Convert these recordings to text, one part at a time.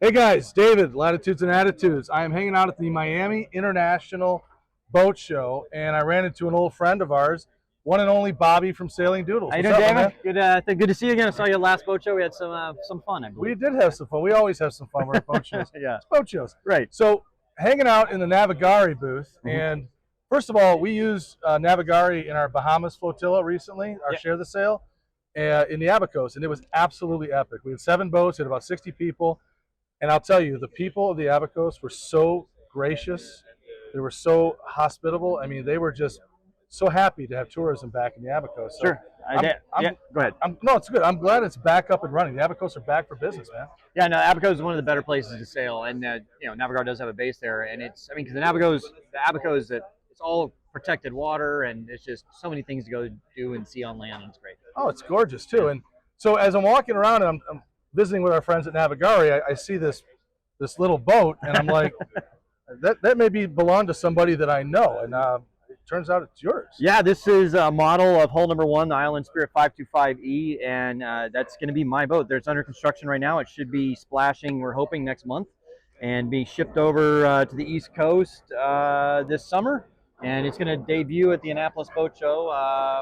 Hey guys, David, Latitudes and Attitudes. I am hanging out at the Miami International Boat Show, and I ran into an old friend of ours, one and only Bobby from Sailing Doodles. How you What's doing, up, my David? man? Good to see you again. I saw you last boat show. We had some fun, I We believe. did have some fun. We always have some fun. We're at boat shows. Yeah, It's boat shows. right. So, hanging out in the Navigare booth, Mhm. and first of all, we used Navigare in our Bahamas flotilla recently, our Yeah, Share the Sail, in the Abacos, and it was absolutely epic. We had 7 boats, had about 60 people. And I'll tell you, the people of the Abacos were so gracious. They were so hospitable. I mean, they were just so happy to have tourism back in the Abacos. So sure. I I'm, did. Yeah, I'm, go ahead. no, it's good. I'm glad it's back up and running. The Abacos are back for business, man. Yeah, no, Abaco is one of the better places to sail, and Navigar does have a base there, and because the Abaco is that it's all protected water, and it's just so many things to go do and see on land, and it's great. Oh, it's gorgeous too. And so as I'm walking around and I'm visiting with our friends at Navigare, I see this little boat, and I'm like, that may belong to somebody that I know, and it turns out it's yours. Yeah, this is a model of hull number one, the Island Spirit 525E, and that's going to be my boat. It's under construction right now. It should be splashing, we're hoping, next month, and be shipped over to the East Coast this summer. And it's going to debut at the Annapolis Boat Show,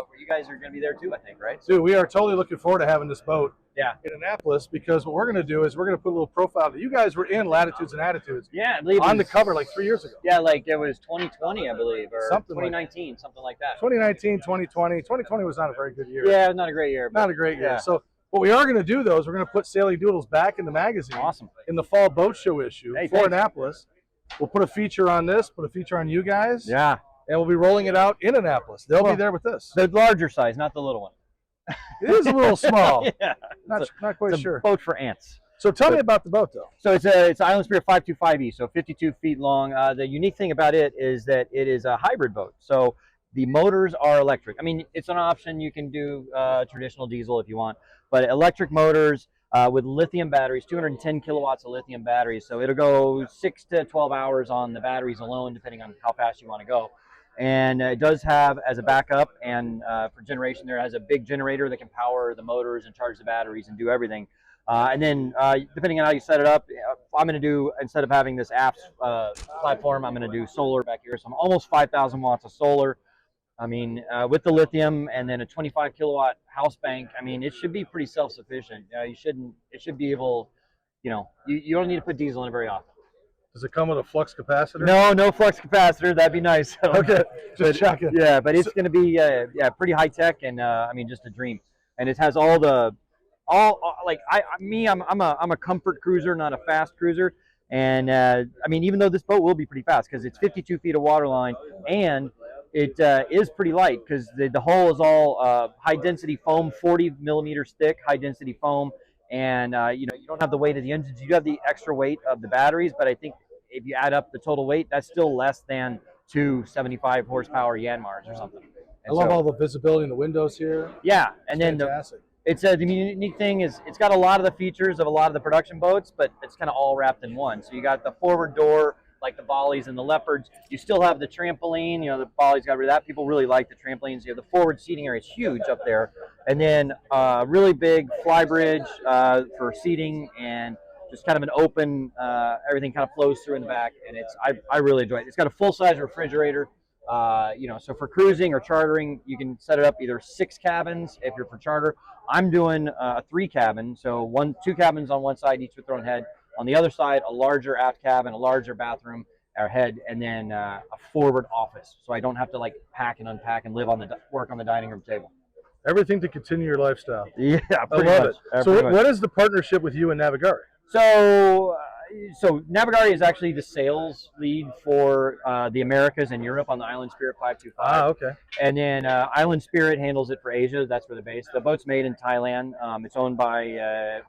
where you guys are going to be there too, I think, right? Dude, we are totally looking forward to having this boat Yeah. in Annapolis, because what we're going to do is we're going to put a little profile. You guys were in Latitudes and Attitudes Yeah, I believe on the cover like 3 years ago. Yeah, like it was 2020, I believe, or Something like 2019, something like that. 2019, 2020. 2020 was not a very good year. Yeah, not a great year. Not a great year. Yeah. So what we are going to do, though, is we're going to put Sailing Doodles back in the magazine Awesome. in the fall boat show issue Hey, for thanks. Annapolis. We'll put a feature on this, put a feature on you guys, Yeah. and we'll be rolling it out in Annapolis. They'll be there with this. The larger size, not the little one. It is a little small. Yeah. Not quite It's a sure. boat for ants. So tell me about the boat, though. So it's Island Spirit 525E, so 52 feet long. The unique thing about it is that it is a hybrid boat. So the motors are electric. I mean, it's an option. You can do traditional diesel if you want, but electric motors with lithium batteries, 210 kilowatts of lithium batteries. So it'll go 6 to 12 hours on the batteries alone, depending on how fast you want to go. And it does have, as a backup and for generation, there has a big generator that can power the motors and charge the batteries and do everything. And then depending on how you set it up, I'm going to do, instead of having this aft platform, I'm going to do solar back here. So I'm almost 5,000 watts of solar. I mean, with the lithium and then a 25 kilowatt house bank, I mean, it should be pretty self-sufficient. It should be able, you don't need to put diesel in it very often. Does it come with a flux capacitor? No flux capacitor. That'd be nice. Okay, just checking. Yeah, but it's going to be pretty high tech, and I mean, just a dream. And it has I'm a comfort cruiser, not a fast cruiser. And I mean, even though this boat will be pretty fast because it's 52 feet of water line, and it is pretty light because the hull is all high density foam, 40 millimeters thick, high density foam. And you don't have the weight of the engines. You have the extra weight of the batteries, but I think if you add up the total weight, that's still less than 275 horsepower Yanmars or something. I love all the visibility in the windows here. Yeah, and then Fantastic. the unique thing is it's got a lot of the features of a lot of the production boats, but it's kind of all wrapped in one. So you got the forward door, like the Bollies and the Leopards. You still have the trampoline. The Bollies got rid of that. People really like the trampolines. You have the forward seating area is huge up there, and then really big fly bridge for seating, and just kind of an open. Everything kind of flows through in the back, and I really enjoy it. It's got a full size refrigerator. So for cruising or chartering, you can set it up either 6 cabins if you're for charter. I'm doing a 3 cabin, so 2 cabins on one side, each with their own head. On the other side, a larger aft cabin, a larger bathroom or head, and then a forward office, so I don't have to pack and unpack and work on the dining room table. Everything to continue your lifestyle. Yeah, I love it. So what is the partnership with you and Navigare? So Navigare is actually the sales lead for the Americas and Europe on the Island Spirit 525. Ah, okay. And then Island Spirit handles it for Asia. That's where they're based. The boat's made in Thailand. It's owned by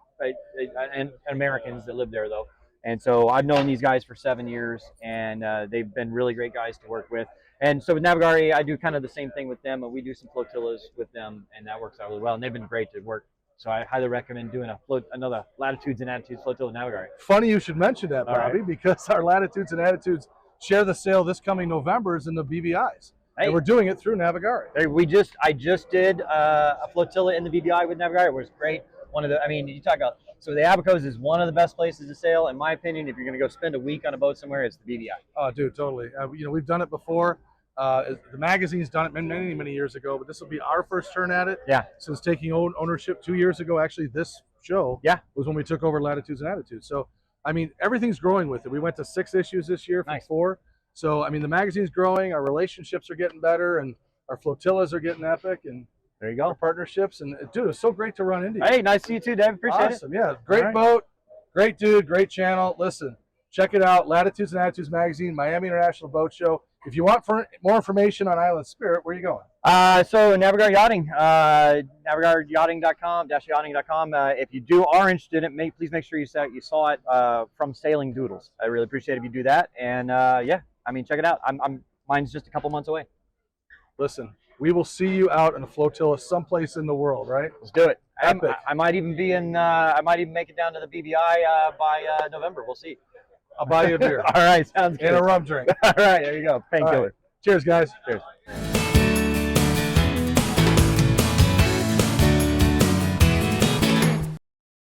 Americans that live there, though. And so I've known these guys for 7 years, and they've been really great guys to work with. And so with Navigare, I do kind of the same thing with them. We do some flotillas with them, and that works out really well. And they've been great to work. So I highly recommend doing another Latitudes and Attitudes flotilla Navigare. Funny you should mention that, Bobby, Right. because our Latitudes and Attitudes Share the Sail this coming November is in the BBIs. Hey. And we're doing it through Navigare. I just did a flotilla in the VBI with Navigare. It was great. one of the. I mean, you talk about. So the Abacos is one of the best places to sail, in my opinion. If you're going to go spend a week on a boat somewhere, it's the BVI. Oh, dude, totally. We've done it before. The magazine's done it many years ago, but this will be our first turn at it. Yeah. Since taking ownership 2 years ago, actually, this show was when we took over Latitudes and Attitudes. So, I mean, everything's growing with it. We went to 6 issues this year from 4. So, I mean, the magazine's growing. Our relationships are getting better, and our flotillas are getting epic. And there you go. Our partnerships. And, dude, it's so great to run into you. Hey, nice to see you too, Dave. Appreciate it. Awesome. Yeah, great boat, great dude, great channel. Listen, check it out. Latitudes and Attitudes Magazine, Miami International Boat Show. If you want more information on Island Spirit, where are you going? So Navigar Yachting, navigaryachting.com. If you are interested in it, please make sure you saw it from Sailing Doodles. I really appreciate it if you do that. And yeah, I mean, check it out. Mine's just a couple months away. Listen, we will see you out in a flotilla someplace in the world, right? Let's do it. Epic. I might even be in. I might even make it down to the BVI by November. We'll see. I'll buy you a beer. All right, sounds good. And a rum drink. All right, there you go. Painkiller. Right. Cheers, guys. Cheers.